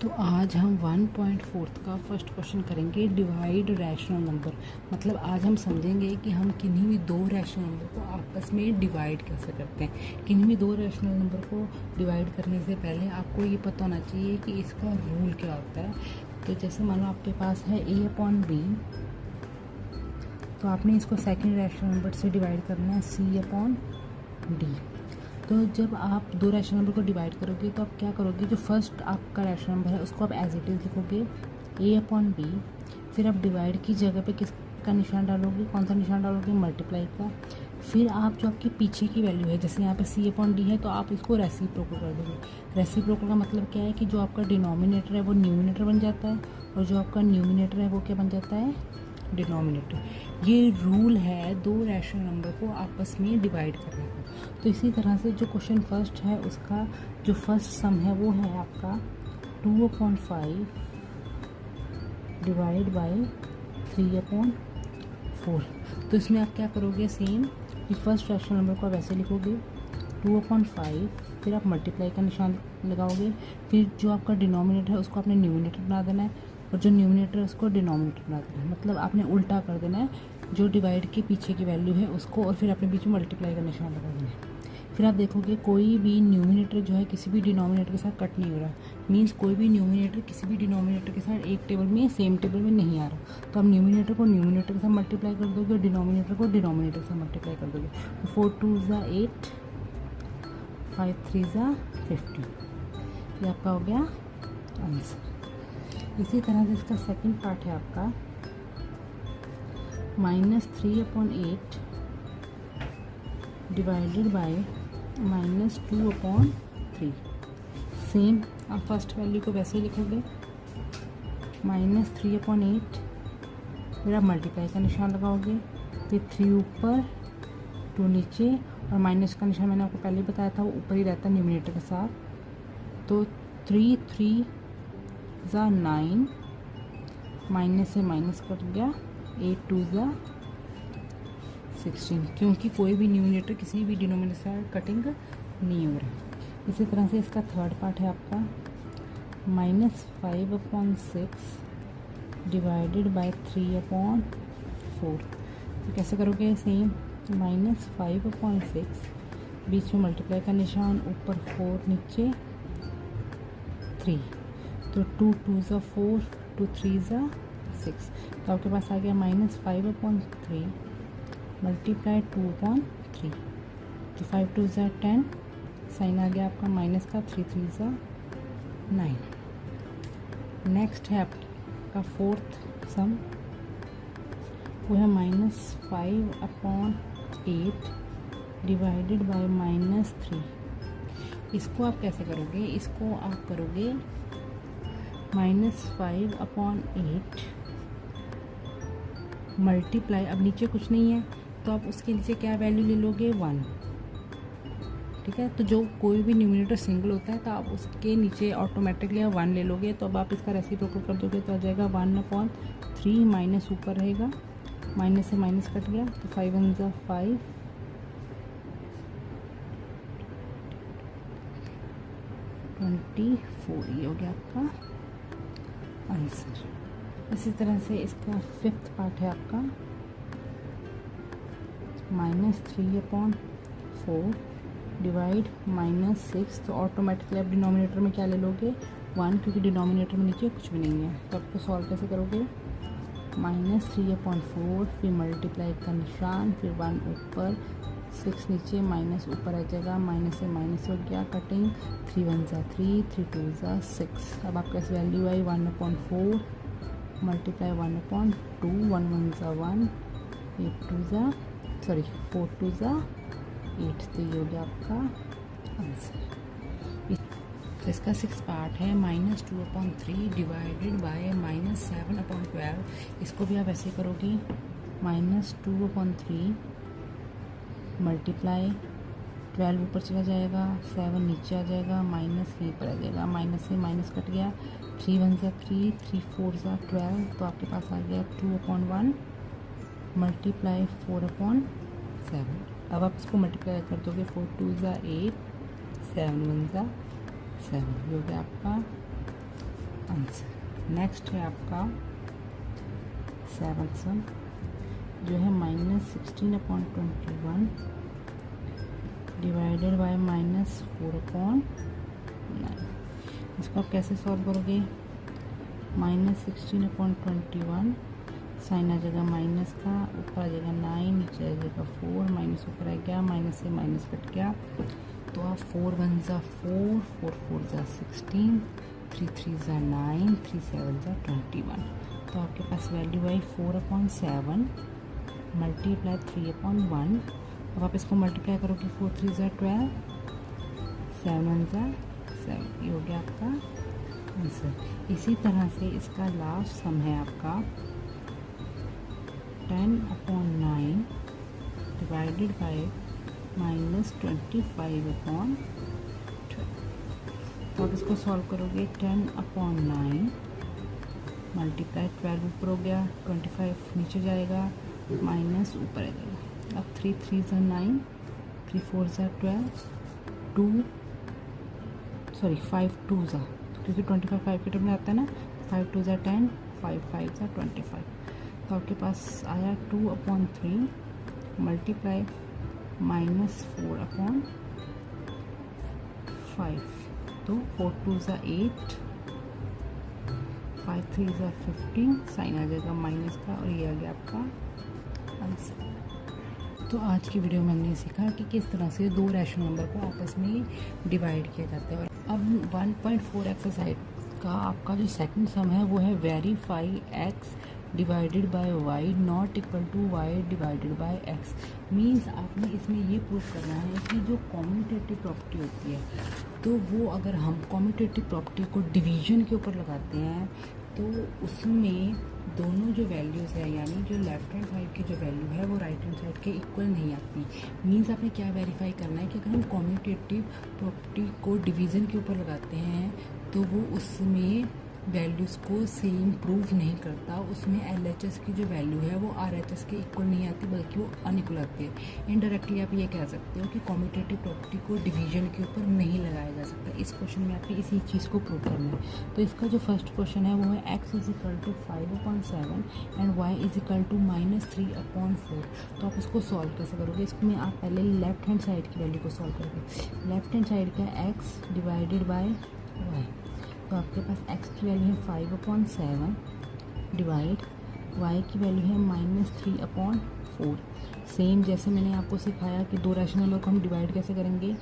तो आज हम 1.4 का फर्स्ट क्वेश्चन करेंगे, डिवाइड रैशनल नंबर। मतलब आज हम समझेंगे कि हम किन्हीं भी दो रैशनल नंबर को आपस में डिवाइड कैसे करते हैं। किन्हीं भी दो रैशनल नंबर को डिवाइड करने से पहले आपको ये पता होना चाहिए कि इसका रूल क्या होता है। तो जैसे मान लो आपके पास है a/b, तो आपने इसको सेकेंड रैशनल नंबर से डिवाइड करना है c/d। तो जब आप दो रैशनल नंबर को डिवाइड करोगे तो आप क्या करोगे, जो फर्स्ट आपका रैशनल नंबर है उसको आप एज इट इज़ लिखोगे a/b। फिर आप डिवाइड की जगह पे किसका निशान डालोगे, कौन सा निशान डालोगे, मल्टीप्लाई का। फिर आप जो आपके पीछे की वैल्यू है, जैसे यहाँ पे c/d है, तो आप इसको रेसिप्रोकल कर दोगे। रेसिप्रोकल का मतलब क्या है कि जो आपका डिनोमिनेटर है वो न्यूमिनेटर बन जाता है और जो आपका न्यूमिनेटर है वो क्या बन जाता है, डिनोमिनेटर। ये रूल है दो रैशनल नंबर को आपस में डिवाइड करने का। तो इसी तरह से जो क्वेश्चन फर्स्ट है उसका जो फर्स्ट सम है वो है आपका 2/5 डिवाइड बाय 3/4। तो इसमें आप क्या करोगे, सेम कि फर्स्ट रैशनल नंबर को आप ऐसे लिखोगे 2/5, फिर आप मल्टीप्लाई का निशान लगाओगे। फिर जो आपका डिनोमिनेटर है उसको आपने न्यूमिनेटर बना देना है और जो न्यूमिनेटर है उसको डिनोमिनेटर बना देना है। मतलब आपने उल्टा कर देना है, जो डिवाइड के पीछे की वैल्यू है उसको, और फिर अपने बीच में मल्टीप्लाई का निशान लगा देना है। फिर आप देखोगे कोई भी न्यूमिनेटर जो है किसी भी डिनोमिनेटर के साथ कट नहीं हो रहा। मीन्स कोई भी न्यूमिनेटर किसी भी डिनोमिनेटर के साथ एक टेबल में सेम टेबल में नहीं आ रहा। तो आप न्यूमिनेटर को न्यूमिनेटर के साथ मल्टीप्लाई कर दोगे और डिनोमिनेटर को डिनोमिनेटर के साथ मल्टीप्लाई कर दोगे। तो 4 2 8, 5 3 15। ये आपका हो गया आंसर। इसी तरह से इसका सेकंड पार्ट है आपका -3/8 डिवाइडेड बाय -2/3। सेम आप फर्स्ट वैल्यू को वैसे ही लिखोगे -3/8, फिर आप मल्टीप्लाई का निशान लगाओगे, फिर 3 ऊपर 2 नीचे, और माइनस का निशान मैंने आपको पहले ही बताया था वो ऊपर ही रहता है न्यूमिनेटर के साथ। तो 3 3 9, माइनस से माइनस कट गया, 8 2 16, क्योंकि कोई भी न्यूमिनेटर किसी भी डिनोमिनेटर से कटिंग नहीं हो रहा। इसी तरह से इसका थर्ड पार्ट है आपका -5/6 डिवाइडेड बाय 3/4। तो कैसे करोगे, सेम -5/6, बीच में मल्टीप्लाई का निशान, ऊपर 4 नीचे 3। तो 2 2 4, 2 3 6। तो आपके पास आ गया -5/3 मल्टीप्लाई 2/3। तो 5 2 10, साइन आ गया आपका माइनस का, 3 3 9। नेक्स्ट है आपका फोर्थ सम, वो है -5/8 डिवाइडेड बाय -3। इसको आप कैसे करोगे, इसको आप करोगे -5/8 मल्टीप्लाई, अब नीचे कुछ नहीं है तो आप उसके नीचे क्या वैल्यू ले लोगे, 1। ठीक है, तो जो कोई भी न्यूमिनेटर सिंगल होता है तो आप उसके नीचे ऑटोमेटिकली आप 1 ले लोगे। तो अब आप इसका रेसिप्रोकल कर दोगे तो आ जाएगा 1/3, माइनस ऊपर रहेगा, माइनस से माइनस कट गया, तो 5 1 5, 24। ये हो गया आपका आंसर। इसी तरह से इसका फिफ्थ पार्ट है आपका -3/4 डिवाइड -6। तो ऑटोमेटिकली आप डिनोमिनेटर में क्या ले लोगे, 1, क्योंकि डिनोमिनेटर में नीचे कुछ भी नहीं है। तो आपको सॉल्व कैसे करोगे, -3/4, फिर मल्टीप्लाई का निशान, फिर 1 ऊपर 6 नीचे, माइनस ऊपर आ जाएगा, माइनस से माइनस हो गया, कटिंग, 3 1 3, 3 2 6। अब आपके पास वैल्यू आई 1/4 मल्टीप्लाई 1/2, 1 1 1, 8 2 4 2 8। तो ये हो गया आपका आंसर। तो इसका 6 पार्ट है -2/3 डिवाइडेड बाय -7/12। इसको भी आप ऐसे करोगे, -2/3 मल्टीप्लाई 12 ऊपर चला जाएगा, 7 नीचे आ जाएगा, माइनस यहीं पर आ जाएगा, माइनस से माइनस कट गया, 3 1 3, 3 4 12। तो आपके पास आ गया 2/1 मल्टीप्लाई 4/7। अब आप इसको मल्टीप्लाई कर दोगे, 4 2 8, 7 1 7। ये हो गया आपका आंसर। नेक्स्ट है आपका 7th सम जो है -16/21 डिवाइडेड बाय -4/9। इसको आप कैसे सॉल्व करोगे? -16/21 साइन आ जाएगा माइनस का, ऊपर आ जाएगा 9, नीचे आ जाएगा 4, माइनस ऊपर आ गया, माइनस से माइनस कट गया, तो आप 4 1 ज़ा 4, 4 4 ज़ा 16, 3 3 ज़ा 9, 3 7 ज़ा 21। तो आपके पास वैल्यू आई 4/7 मल्टीप्लाई 3/1। अब आप इसको मल्टीप्लाई करोगे, 4 3 ज़ा 12, 7 1 ज़ा 7, ये हो गया आपका आंसर। इसी तरह से इसका लास्ट सम है आपका 10/9 डिवाइडेड बाय -25/12। तो आप इसको सॉल्व करोगे, 10/9 मल्टीप्लाई 12 ऊपर हो गया, 25 नीचे जाएगा, माइनस ऊपर आ जाएगा। अब 3 3 ज़ा 9, 3 4 ज़ा 12, 5 2 ज़ा, क्योंकि 25 5 के टर्म में आता है ना, 5 2 ज़ा 10, 5 5 ज़ा 25। तो आपके पास आया 2/3 मल्टीप्लाई -4/5। तो 4 2 ज़ा 8, 5 3 ज़ा 15, साइन आ जाएगा माइनस का, और ये आ गया आपका आंसर। तो आज की वीडियो में हमने सीखा कि किस तरह से दो रैशनल नंबर को आपस में डिवाइड किया जाता है। और अब 1.4 एक्सरसाइज का आपका जो सेकंड सम है वो है verify x divided by y not equal to y divided by x। Means आपने इसमें ये प्रूव करना है कि जो कॉम्यूटेटिव प्रॉपर्टी होती है, तो वो अगर हम कॉम्यूटेटिव प्रॉपर्टी को डिवीजन के ऊपर लगाते हैं तो उसमें दोनों जो वैल्यूज़ है, यानी जो लेफ्ट हैंड साइड की जो वैल्यू है वो राइट हैंड साइड के इक्वल नहीं आती। मीन्स आपने क्या वेरीफाई करना है कि अगर हम कॉम्यूटेटिव प्रॉपर्टी को डिवीज़न के ऊपर लगाते हैं तो वो उसमें वैल्यूज़ को सेम प्रूव नहीं करता, उसमें LHS की जो वैल्यू है वो RHS के इक्वल नहीं आती, बल्कि वो अनइक्वल आती है। इनडायरेक्टली आप ये कह सकते हो कि कॉम्यूटेटिव प्रॉपर्टी को डिवीजन के ऊपर नहीं लगाया जा सकता। इस क्वेश्चन में आपको इसी चीज़ को प्रूव करना है। तो इसका जो फर्स्ट क्वेश्चन है वो है x = 5/7 एंड y = -3/4। तो आप इसको सॉल्व कैसे करोगे? इसमें आप पहले लेफ्ट हैंड साइड की वैल्यू को सॉल्व करोगे। लेफ्ट हैंड साइड का x डिवाइडेड बाय y, तो आपके पास x की वैल्यू है 5/7 डिवाइड y की वैल्यू है -3/4। सेम जैसे मैंने आपको सिखाया कि दो रैशनल नंबर को हम डिवाइड कैसे करेंगे।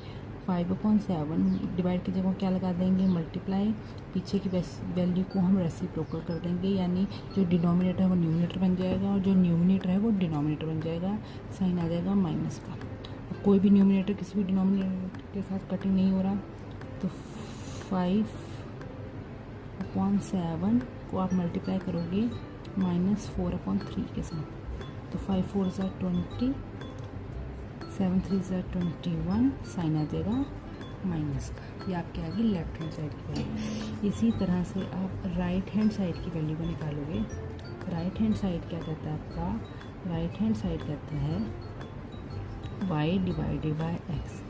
5/7 डिवाइड की जगह क्या लगा देंगे? मल्टीप्लाई, पीछे की वैल्यू को हम रेसिप्रोकल कर देंगे, यानी जो डिनोमिनेटर है वो न्यूमिनेटर बन जाएगा और जो न्यूमिनेटर है वो डिनोमिनेटर बन जाएगा, साइन आ जाएगा माइनस का। कोई भी न्यूमिनेटर किसी भी डिनोमिनेटर के साथ कटिंग नहीं हो रहा, तो 5/7 को आप मल्टीप्लाई करोगे -4/3 के साथ, तो 5 4 ज़ा 20, 7 3 ज़ा 21, साइन आ जाएगा माइनस का। ये आपके आगे लेफ्ट हैंड साइड की वैल्यू। इसी तरह से आप राइट हैंड साइड की वैल्यू को निकालोगे। राइट हैंड साइड क्या कहता है आपका? राइट हैंड साइड कहता है y डिवाइडेड बाय x,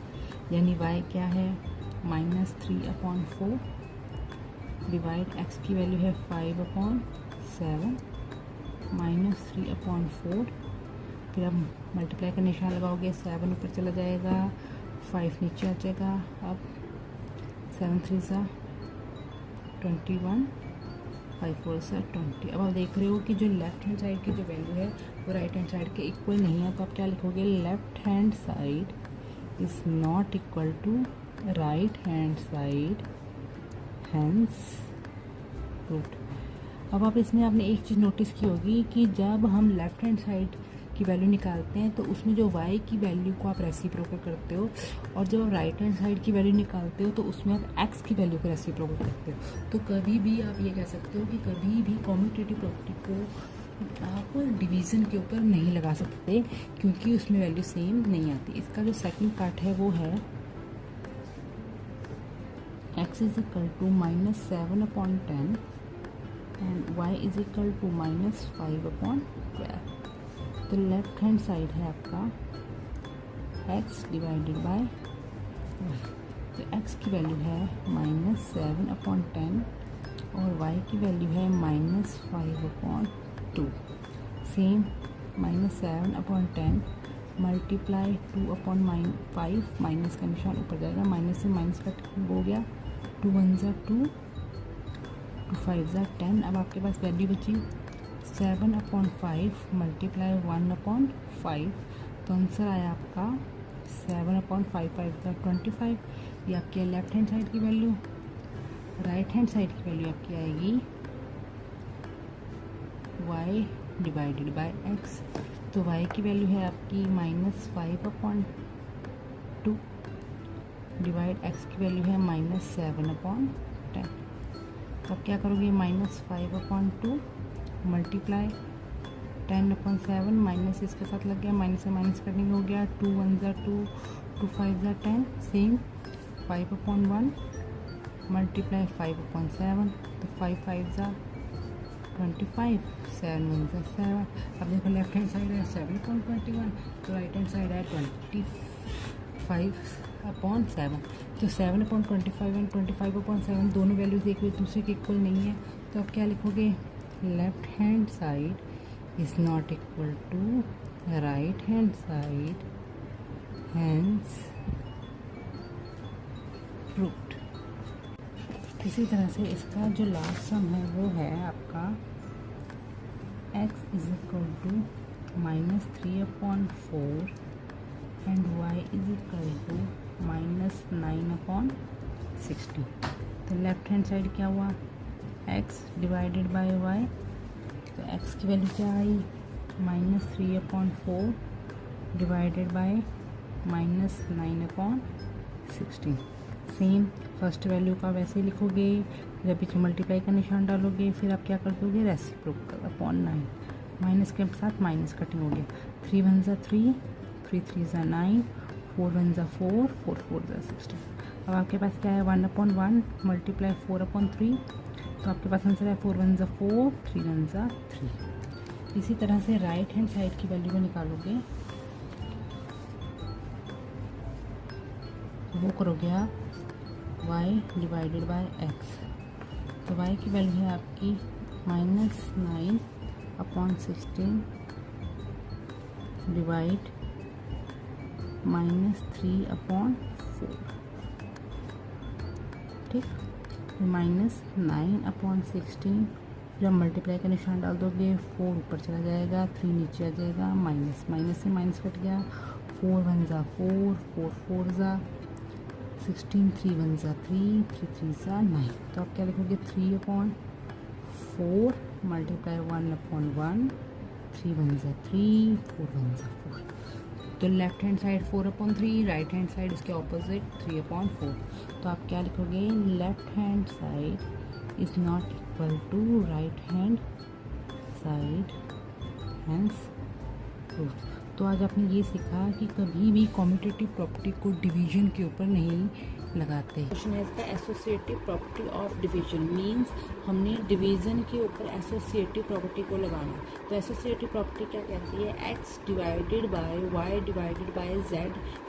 यानी y क्या है? -3/4 डिवाइड x की वैल्यू है 5/7 -3/4। फिर आप मल्टीप्लाई का निशान लगाओगे, 7 ऊपर चला जाएगा, 5 नीचे आ जाएगा। अब 7 3 ज़ा 21, 5 4 ज़ा 20। अब आप देख रहे हो कि जो लेफ्ट हैंड साइड की जो वैल्यू है वो राइट हैंड साइड के इक्वल नहीं है, तो आप क्या लिखोगे? Left hand side is not equal to right hand side, hence root. अब आप इसमें आपने एक चीज़ नोटिस की होगी कि जब हम लेफ्ट हैंड साइड की वैल्यू निकालते हैं तो उसमें जो y की वैल्यू को आप रेसिप्रोकल करते हो, और जब आप राइट हैंड साइड की वैल्यू निकालते हो तो उसमें आप x की वैल्यू को रेसिप्रोकल करते हो। तो कभी भी आप ये कह सकते हो कि कभी भी कॉम्यूटेटिव प्रॉपर्टी को आप डिवीज़न के ऊपर नहीं लगा सकते, क्योंकि उसमें वैल्यू सेम नहीं आती। इसका जो सेकंड पार्ट है वो है x = -7/10 एंड y = -5/12। तो लेफ्ट हैंड साइड है आपका x डिवाइडेड बाय y। तो x की वैल्यू है -7/10 और y की वैल्यू है -5/2। सेम -7/10 मल्टीप्लाई 2/5, माइनस का निशान ऊपर जाएगा, माइनस से माइनस कट हो गया, 2 1 ज़ा 2, 2 5 ज़ा 10। अब आपके पास वैल्यू बची 7/5 मल्टीप्लाई 1/5, तो आंसर आया आपका 7/5, 5 ज़ा 25। ये आपकी लेफ्ट हैंड साइड की वैल्यू। राइट हैंड साइड की वैल्यू आपकी आएगी y डिवाइडेड बाय x। तो y की वैल्यू है आपकी -5/2 डिवाइड x की वैल्यू है -7/10। तो अब क्या करोगे, -5/2 मल्टीप्लाई 10/7, माइनस इसके साथ लग गया, माइनस से माइनस कटिंग हो गया, 2 1 ज़ा 2, 2 5 ज़ा 10। सेम 5/1 मल्टीप्लाई 5/7, तो 5 5 ज़ा 25, 7 1 ज़ा 7। अब देखो लेफ्ट हैंड साइड है 7/21, तो राइट हैंड साइड है 25/7। तो 7/25 एंड 25/7 दोनों वैल्यूज एक दूसरे के इक्वल नहीं है, तो आप क्या लिखोगे, left hand side is not equal to right hand side, hence proved. इसी तरह से इसका जो लास्ट सम है वो है आपका x is equal to -3/4 and y is equal to -9/60। तो लेफ्ट हैंड साइड क्या हुआ, x डिवाइडेड बाय y। तो x की वैल्यू क्या आई, -3/4 divided by -9/60। Same first value का वैसे ही लिखोगे, जब पीछे मल्टीप्लाई का निशान डालोगे, फिर आप क्या कर दोगे, रेसिप्रोकल अपॉन 9, माइनस के साथ माइनस कटिंग हो गया, 3 1 ज़ा 3, 3 3 ज़ा 9, 4 1 ज़ा 4, 4 4 ज़ा 16। अब आपके पास क्या है, 1/1 मल्टीप्लाई 4/3, तो आपके पास आंसर है 4 1 ज़ा 4, 3 1 ज़ा 3। इसी तरह से राइट हैंड साइड की वैल्यू को निकालोगे, वो करोगे आप y डिवाइडेड बाय x। तो y की वैल्यू है आपकी -9/16 डिवाइड -3/4। ठीक, -9/16, जब मल्टीप्लाई का निशान डाल दोगे, 4 ऊपर चला जाएगा, 3 नीचे आ जाएगा, माइनस माइनस से माइनस कट गया, 4 1 ज़ा 4, 4 4 ज़ा 16, 3 1 ज़ा 3, 3 3 ज़ा 9। तो आप क्या लिखोगे, 3/4 मल्टीप्लाई 1/1, 3 1 ज़ा 3, 4 1 ज़ा 4। तो left hand side 4/3, right hand side इसके ऑपोजिट 3/4। तो आप क्या लिखोगे, left hand side is not equal to right hand side, hence proved. तो आज आपने ये सीखा कि कभी भी कम्यूटेटिव प्रॉपर्टी को डिवीजन के ऊपर नहीं लगाते। क्वेश्चन है इसका, associative property of division means हमने डिवीजन के ऊपर एसोसिएटिव प्रॉपर्टी को लगाना। तो एसोसिएटिव प्रॉपर्टी क्या कहती है, x divided by y divided bye z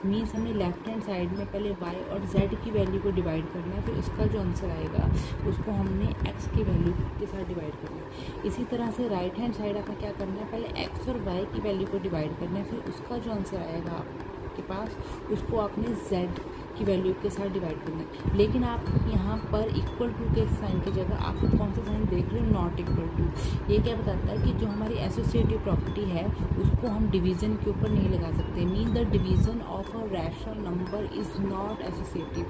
means हमने लेफ्ट हैंड साइड में पहले y और z की वैल्यू को डिवाइड करना है, फिर उसका जो आंसर आएगा उसको हमने x की वैल्यू के साथ डिवाइड करना है। इसी तरह से राइट हैंड साइड आपका क्या करना है, पहले x और y की वैल्यू को डिवाइड करना है, फिर उसका जो आंसर आएगा आपके पास उसको आपने z की वैल्यू के साथ डिवाइड करना है। लेकिन आप यहाँ पर इक्वल टू के साइन की जगह आप कौन सा साइन देख रहे हो, नॉट इक्वल टू। ये क्या बताता है कि जो हमारी एसोसिएटिव प्रॉपर्टी है उसको हम डिवीजन के ऊपर नहीं लगा सकते। Mean the division of a rational number is not associative.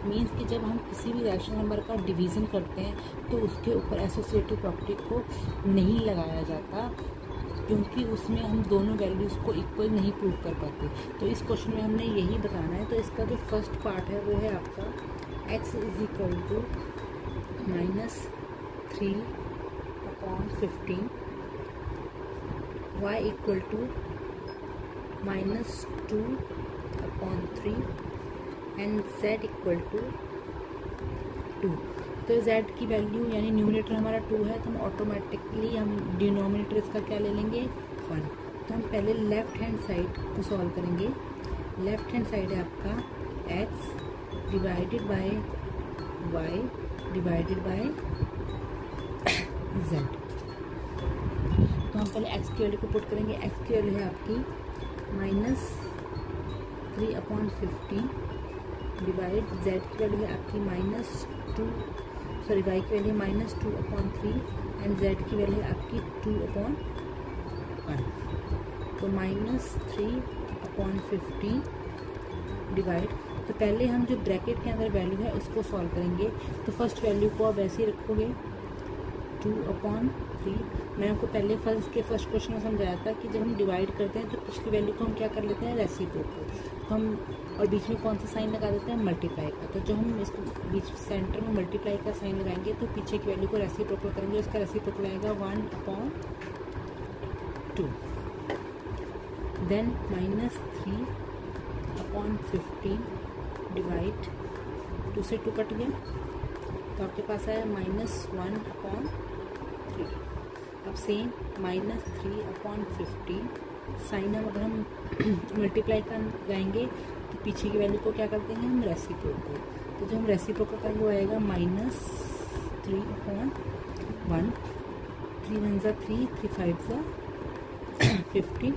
Means कि जब हम किसी भी रैशनल नंबर का डिवीज़न करते हैं तो उसके ऊपर एसोसिएटिव प्रॉपर्टी को नहीं लगाया जाता, क्योंकि उसमें हम दोनों वैल्यूज़ को इक्वल नहीं प्रूव कर पाते। तो इस क्वेश्चन में हमने यही बताना है। तो इसका जो फर्स्ट पार्ट है वो है आपका x is equal to -3/15, y equal to -2/3 and z equal to 2। तो z की वैल्यू यानी न्यूमरेटर हमारा 2 है, तो हम ऑटोमेटिकली हम डिनोमिनेटर इसका क्या ले लेंगे, 1। तो हम पहले लेफ्ट हैंड साइड को सॉल्व करेंगे। लेफ्ट हैंड साइड है आपका x divided by y divided bye Z. तो हम पहले एक्स की वैल्यू को पुट करेंगे। एक्स की वैल्यू है आपकी -3/50 डिवाइड जेड की वैल्यू है आपकी वाई की वैल्यू -2/3 एंड जेड की वैल्यू है आपकी 2/1। तो -3/50 डिवाइड, तो पहले हम जो ब्रैकेट के अंदर वैल्यू है उसको सॉल्व करेंगे। तो फर्स्ट वैल्यू को आप ऐसे ही रखोगे 2/3। मैं आपको पहले फर्स्ट क्वेश्चन में समझाया था कि जब हम डिवाइड करते हैं तो पिछली वैल्यू को हम क्या कर लेते हैं, रेसिप्रोकल। तो हम और बीच में कौन सा साइन लगा देते हैं, मल्टीप्लाई का। तो जो हम इसको बीच सेंटर में मल्टीप्लाई का साइन लगाएंगे तो पीछे की वैल्यू को रेसिप्रोकल करेंगे, उसका रेसिप्रोकल आएगा 1/2। देन -3/50 डिवाइड, 2 से 2 कट गया तो आपके पास आया -1/3। अब सेम -3/50 साइन हम अगर हम मल्टीप्लाई कर लगाएंगे तो पीछे की वैल्यू को क्या कर देंगे हम, रेसिप्रोकल। तो जो हम रेसिप्रोकल करेंगे वो आएगा -3/1। 3 1 ज़ा 3, 3 5 ज़ा 50,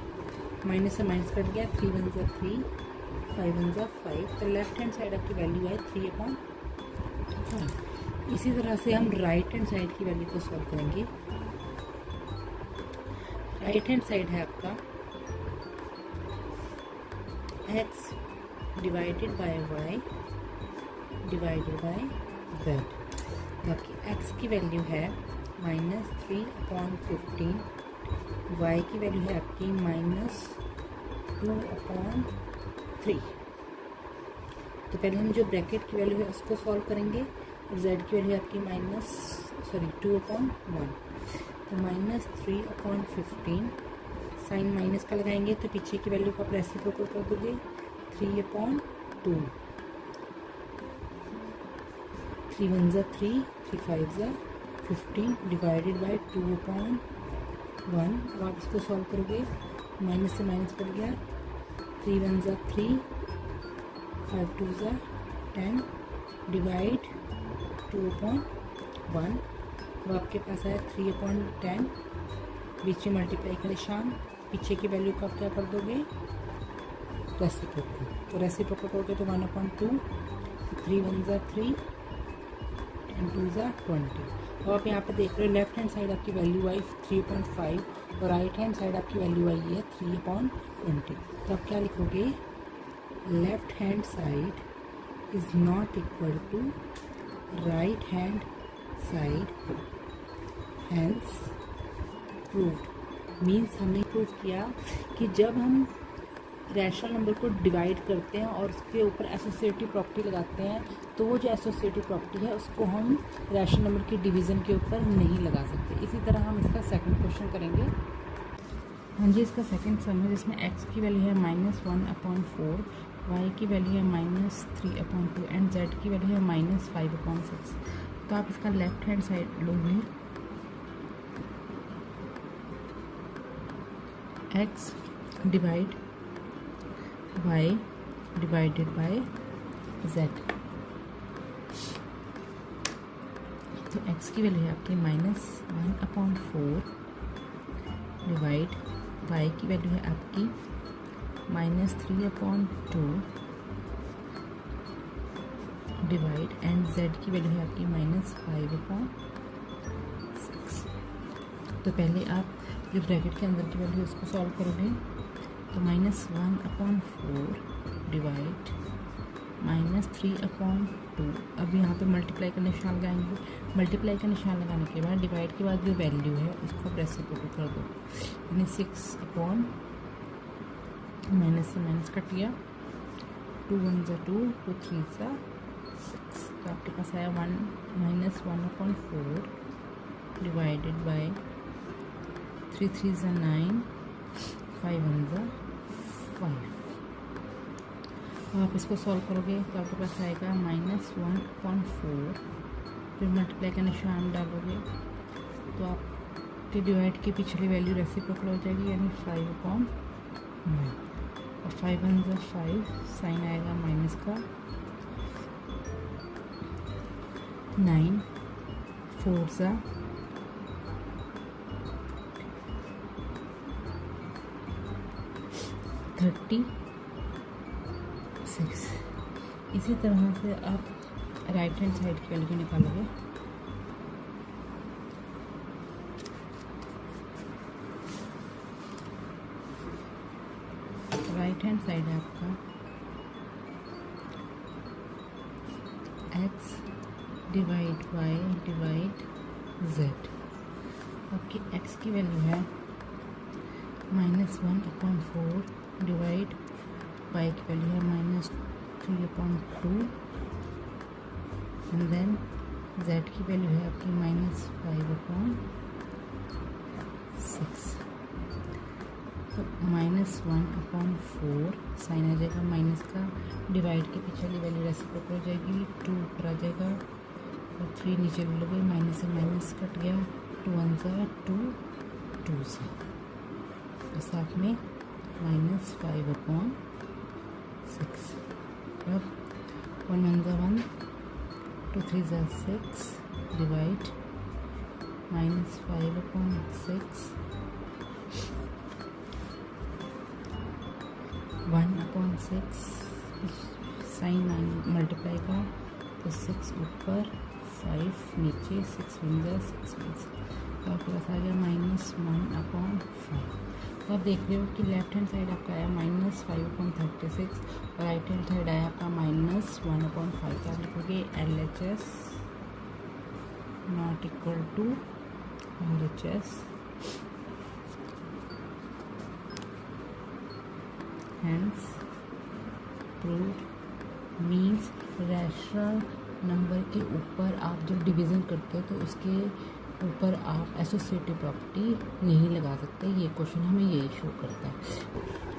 माइनस से माइनस कट गया, 3 1 ज़ा 3, 5 1 ज़ा 5। तो लेफ्ट हैंड साइड आपकी वैल्यू है 3/5। इसी तरह से हम राइट हैंड साइड की वैल्यू को सॉल्व करेंगे। राइट हैंड साइड है आपका x divided by y divided bye z। तो आपकी x की वैल्यू है -3/15, y की वैल्यू है आपकी -2/3। तो पहले हम जो ब्रैकेट की वैल्यू है उसको सॉल्व करेंगे और z की वैल्यू है आपकी 2/1। तो -3/15 साइन माइनस का लगाएंगे तो पीछे की वैल्यू को आप रेसिप्रोकल कर दोगे 3/2। 3 1 ज़ा 3, 3 5 ज़ा 15 डिवाइडेड बाय 2/1। अब आप इसको सॉल्व करोगे, माइनस से माइनस कट गया, 3 1 ज़ा 3, 5 2 ज़ा 10 डिवाइड 2/1। अब आपके पास आया 3/10, बीच में मल्टीप्लाई का निशान, पीछे की वैल्यू को आप क्या कर दोगे, रेसिप्रोकल। तो रेसिप्रोकल करोगे तो 1/2, 3 1 ज़ा 3 एंड 2 ज़ा 20। और आप यहाँ पे देख रहे हो लेफ्ट हैंड साइड आपकी वैल्यू आई 3/5 और राइट हैंड साइड आपकी वैल्यू आई है 3/20। तो आप क्या लिखोगे, left hand side is not equal to right hand side, hence proved. Means हमने प्रूव किया कि जब हम रैशनल नंबर को डिवाइड करते हैं और उसके ऊपर एसोसिएटिव प्रॉपर्टी लगाते हैं तो वो जो एसोसिएटिव प्रॉपर्टी है उसको हम रैशनल नंबर की डिवीज़न के ऊपर नहीं लगा सकते। इसी तरह हम इसका सेकंड क्वेश्चन करेंगे। हाँ जी, इसका सेकंड सम है जिसमें x की वैल्यू है -1/4, y की वैल्यू है -3/2 एंड z की वैल्यू है -5/6। तो आप इसका लेफ्ट हैंड साइड लोगे, x divide y divided bye z। तो x की वैल्यू है आपकी -1/4 डिवाइड y की वैल्यू है आपकी -3/2 डिवाइड एंड z की वैल्यू है आपकी -5/6। तो पहले आप जो ब्रैकेट के अंदर की वैल्यू है उसको सॉल्व करोगे तो -1/4 डिवाइड -3/2। अब यहाँ पे मल्टीप्लाई का निशान लगाएंगे, मल्टीप्लाई का निशान लगाने के बाद डिवाइड के बाद जो वैल्यू है उसको रेसिप्रोकल कर दो, यानी 6/, माइनस से माइनस कट गया, 2 1 ज़ा 2, 2 3 ज़ा 6। तो आपके पास आया -1/4 डिवाइडेड बाय 3 3 ज़ा 9, 5 1 ज़ा 5। आप इसको सॉल्व करोगे तो आपके पास आएगा -1/4, फिर मल्टीप्लाई का निशान डालोगे तो आपके डिवाइड की पिछली वैल्यू रेसिप्रोकल हो जाएगी, यानी 5/9 और 5 1 ज़ा 5, साइन आएगा माइनस का, 9 4 ज़ा 36। इसी तरह से आप राइट हैंड साइड की वैल्यू निकालोगे। राइट हैंड साइड है आपका x divide y divide z। आपकी x की वैल्यू है -1/4 डिवाइड y की वैल्यू है -3/2 एंड देन z की वैल्यू है आपकी -5/6। तो -1/4 साइन आ जाएगा माइनस का, डिवाइड के पीछे वाली वैल्यू रेसिप्रोकल हो जाएगी, 2 ऊपर आ जाएगा और 3 नीचे ले लोगे, माइनस से माइनस कट गया, 2 1 2 2 से और साथ में -5/6। अब 1 1 2 3 6 डिवाइड -5/6 1/6 साइन मल्टीप्लाई का तो 6 ऊपर 5 नीचे, 6 1 6 तो आपके पास आ गया -1/5। तो आप देख रहे हो कि लेफ्ट हैंड साइड आपका आया -5/36 और राइट हैंड साइड आया आपका -1/5। तो आप लिखोगे LHS not equal to RHS, hence proved। Means rational number के ऊपर आप जब डिवीज़न करते हो तो उसके ऊपर आप एसोसिएटिव प्रॉपर्टी नहीं लगा सकते। ये क्वेश्चन हमें यही शो करता है।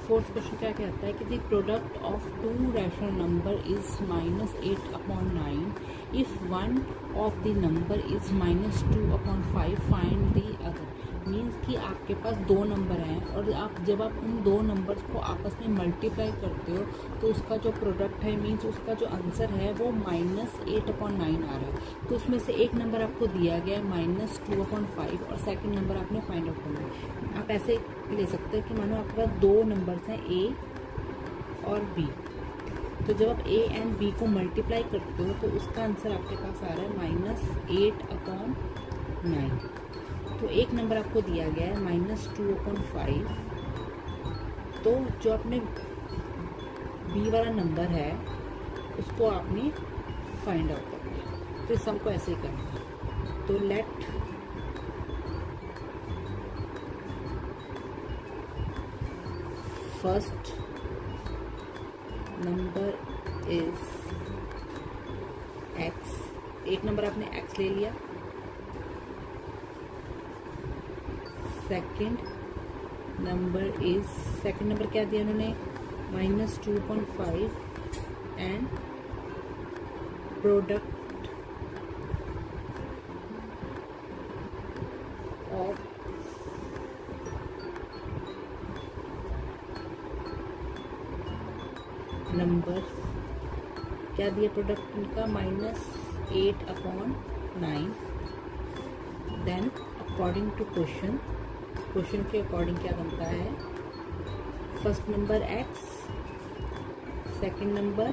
फोर्थ क्वेश्चन क्या कहता है कि the product of 2 rational number is -8/9 if one of the number is -2/5 find the other. Means कि आपके पास 2 नंबर हैं और जब आप उन 2 नंबर्स को आपस में मल्टीप्लाई करते हो तो उसका जो प्रोडक्ट है, मीन्स उसका जो आंसर है वो -8/9 आ रहा है। तो उसमें से एक नंबर आपको दिया गया है -2/5 और सेकंड नंबर आपने फाइंड आउट करना है। आप ऐसे ले सकते हैं कि मानो आपके पास 2 नंबर्स हैं A और B। तो जब आप A एंड B को मल्टीप्लाई करते हो तो उसका आंसर आपके पास आ रहा है -8/9। तो एक नंबर आपको दिया गया है -2/5। तो जो आपने B वाला नंबर है उसको आपने फाइंड आउट करना है। तो इस सम को ऐसे ही करना है। तो late first number is x। एक नंबर आपने x ले लिया। सेकंड नंबर क्या दिया उन्होंने -2/5 एंड प्रोडक्ट ऑफ नंबर क्या दिया प्रोडक्ट इनका -8/9। देन अकॉर्डिंग टू क्वेश्चन के अकॉर्डिंग क्या बनता है, first number x, second number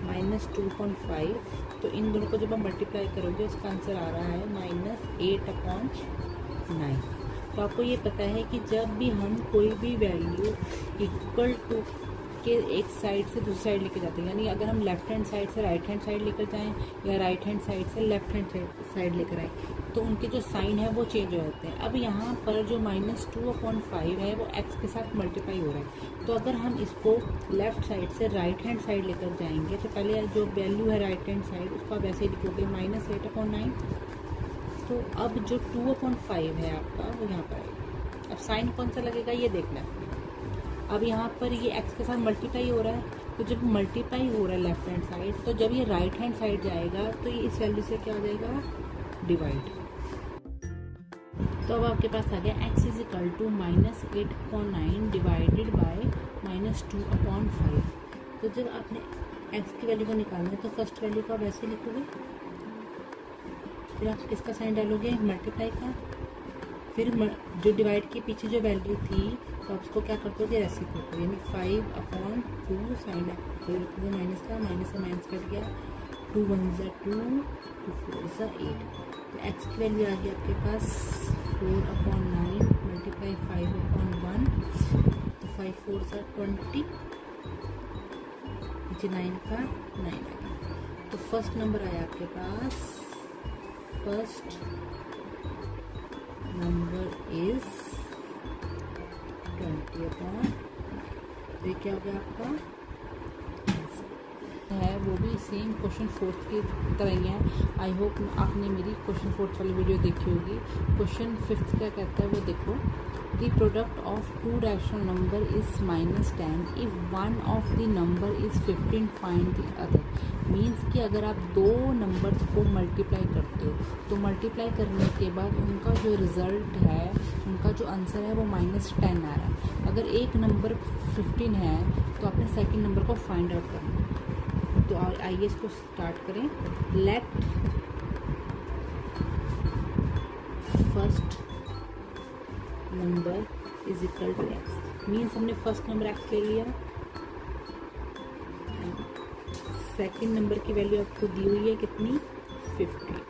-2/5। तो इन दोनों को जब आप मल्टीप्लाई करोगे उसका आंसर आ रहा है -8/9। तो आपको ये पता है कि जब भी हम कोई भी वैल्यू इक्वल टू के एक साइड से दूसरी साइड लेके जाते हैं, यानी अगर हम लेफ्ट हैंड साइड से राइट हैंड साइड लेकर जाएं या राइट हैंड साइड से लेफ्ट हैंड साइड लेकर आए तो उनके जो साइन है वो चेंज हो जाते हैं। अब यहाँ पर जो -2/5 है वो x के साथ मल्टीप्लाई हो रहा है। तो अगर हम इसको लेफ्ट साइड से राइट हैंड साइड लेकर जाएंगे तो पहले जो वैल्यू है राइट हैंड साइड उसको आप ऐसे लिखोगे -8/9। तो अब जो 2/5 है आपका वो यहाँ पर आएगा। अब साइन कौन सा लगेगा ये देखना है। अब यहाँ पर ये x के साथ मल्टीप्लाई हो रहा है, तो जब मल्टीप्लाई हो रहा है लेफ्ट हैंड साइड तो जब ये राइट हैंड साइड जाएगा तो ये इस वैल्यू से क्या हो जाएगा, डिवाइड। तो अब आपके पास आ गया x is equal to -8/9 divided by -2/5। तो जब आपने x की वैल्यू को निकालना है तो फर्स्ट वैल्यू को आप ऐसे लिखोगे, फिर आप किसका साइन डालोगे, मल्टीप्लाई का, फिर जो डिवाइड के पीछे जो वैल्यू थी तो आप इसको क्या करते हो कि रेसिप्रोकल, यानी 5/2 साइन माइनस का, माइनस से माइनस कट गया, 2 1 2, 2 4 8। तो एक्स की वैल्यू आ गई आपके पास 4/9 मल्टीप्लाई 5/1, तो 5 4 20, नीचे 9 का 9 आ गया। तो फर्स्ट नंबर आया आपके पास, फर्स्ट नंबर इज 20/, तो ये क्या हो गया आपका है, वो भी सेम क्वेश्चन 4 की तरह ही है। आई होप आपने मेरी क्वेश्चन 4 वाली वीडियो देखी होगी। क्वेश्चन 5 क्या कहता है वो देखो, the product of 2 rational number is -10 if one of the number is 15 find the other. Means कि अगर आप दो नंबर्स को मल्टीप्लाई करते हो तो मल्टीप्लाई करने के बाद उनका जो रिज़ल्ट है, उनका जो आंसर है वो -10 आ रहा है। अगर एक नंबर 15 है तो आपने सेकंड नंबर को फाइंड आउट करना है। तो आइए इसको स्टार्ट करें। Let first number is equal to x, means हमने फर्स्ट नंबर एक्स ले लिया, सेकंड नंबर की वैल्यू आपको दी हुई है कितनी 50,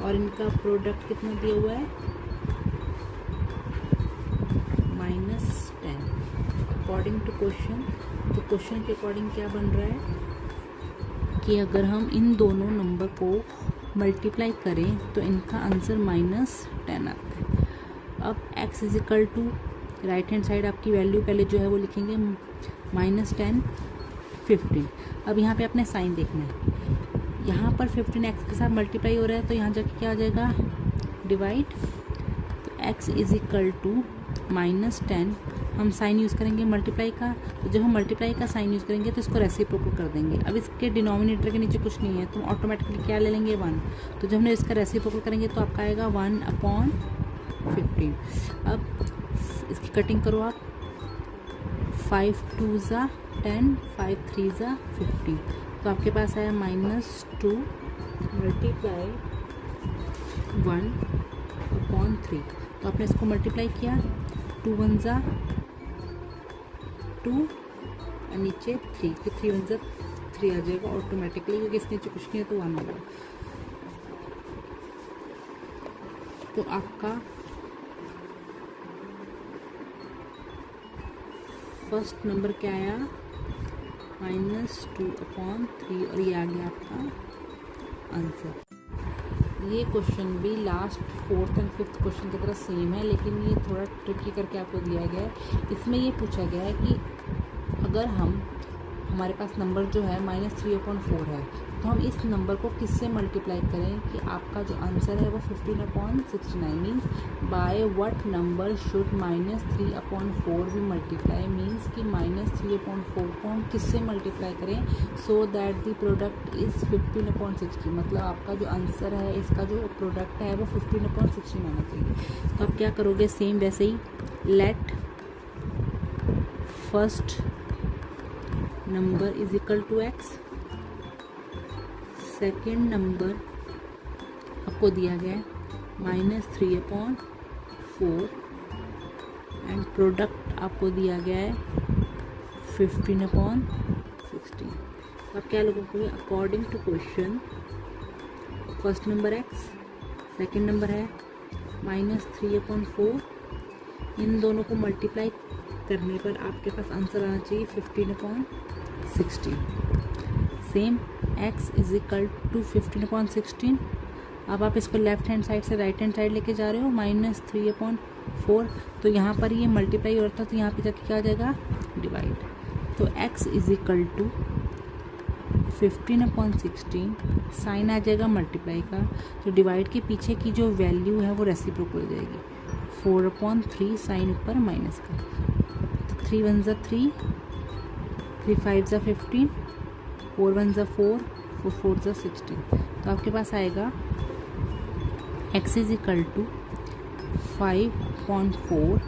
और इनका प्रोडक्ट कितना दिया हुआ है -10 अकॉर्डिंग टू क्वेश्चन। तो क्वेश्चन के अकॉर्डिंग क्या बन रहा है कि अगर हम इन दोनों नंबर को मल्टीप्लाई करें तो इनका आंसर -10 आता है। अब x is equal to right hand side आपकी वैल्यू पहले जो है वो लिखेंगे -10 15। अब यहाँ पे अपने साइन देखना है, यहाँ पर 15x के साथ मल्टीप्लाई हो रहा है तो यहाँ जाके क्या आ जाएगा डिवाइड। तो x इज इक्वल टू -10, हम साइन यूज़ करेंगे मल्टीप्लाई का, तो जब हम मल्टीप्लाई का साइन यूज़ करेंगे तो इसको रेसिप्रोकल कर देंगे। अब इसके डिनोमिनेटर के नीचे कुछ नहीं है तो ऑटोमेटिकली क्या ले लेंगे 1, तो जब हम इसका रेसिप्रोकल करेंगे तो आपका आएगा 1/15। अब इसकी कटिंग करो आप, 5 2 ज़ा 10, 5 3 ज़ा 15, तो आपके पास आया -2 मल्टीप्लाई 1/3। तो आपने इसको मल्टीप्लाई किया, 2 1 ज़ा 2 और नीचे 3, तो 3 1 ज़ा 3 आ जाएगा ऑटोमेटिकली, क्योंकि इसके नीचे कुछ नहीं है तो 1 होगा। तो आपका फर्स्ट नंबर क्या आया -2/3, और ये आ गया आपका आंसर। ये क्वेश्चन भी लास्ट 4th और 5th क्वेश्चन की तरह सेम है, लेकिन ये थोड़ा ट्रिकी करके आपको दिया गया है। इसमें ये पूछा गया है कि अगर हमारे पास नंबर जो है -3/4 है तो हम इस नंबर को किससे मल्टीप्लाई करें कि आपका जो आंसर है वो 15/69। Means by what number should -3/4 भी मल्टीप्लाई, मीन्स कि -3/4 को हम किससे मल्टीप्लाई करें so that the product is 15/60। मतलब आपका जो आंसर है, इसका जो प्रोडक्ट है वो 15/16 आना चाहिए। तो आप क्या करोगे, सेम वैसे ही, let first number is equal to x, second number आपको दिया गया है -3/4 एंड प्रोडक्ट आपको दिया गया है 15/16। तो आप क्या लोगोगे, according to question first number x, second number है -3/4, इन दोनों को मल्टीप्लाई करने पर आपके पास आंसर आना चाहिए 15/16। Same x is equal to 15/16। अब आप इसको लेफ्ट हैंड साइड से राइट हैंड साइड लेके जा रहे हो, -3/4, तो यहाँ पर ये मल्टीप्लाई हो रहा था तो यहाँ पे जाके क्या आ जाएगा डिवाइड। तो x is equal to 15/16, sign आ जाएगा मल्टीप्लाई का, तो डिवाइड के पीछे की जो वैल्यू है वो रेसिप्रोकल हो जाएगी, 4/3 साइन ऊपर माइनस का, तो 3 1 ज़ा 3, 3 5 ज़ा 15, 4 1 ज़ा 4, 4 4 ज़ा 16। तो आपके पास आएगा x is equal to 5/4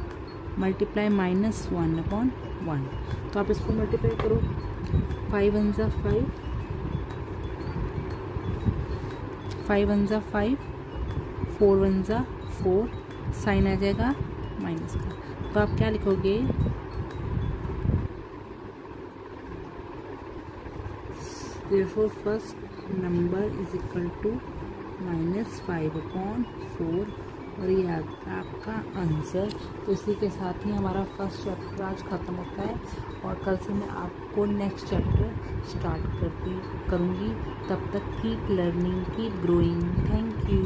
multiply -1/1। तो आप इसको मल्टीप्लाई करो, 5 1 ज़ा 5, 5 1 ज़ा 5, 4 1 ज़ा 4, साइन आ जाएगा माइनस का। तो आप क्या लिखोगे, therefore first number is equal to -5/4 और ये आपका आंसर। तो इसी के साथ ही हमारा फर्स्ट चैप्टर आज ख़त्म होता है और कल से मैं आपको नेक्स्ट चैप्टर स्टार्ट करूँगी। तब तक keep learning, keep growing. Thank you.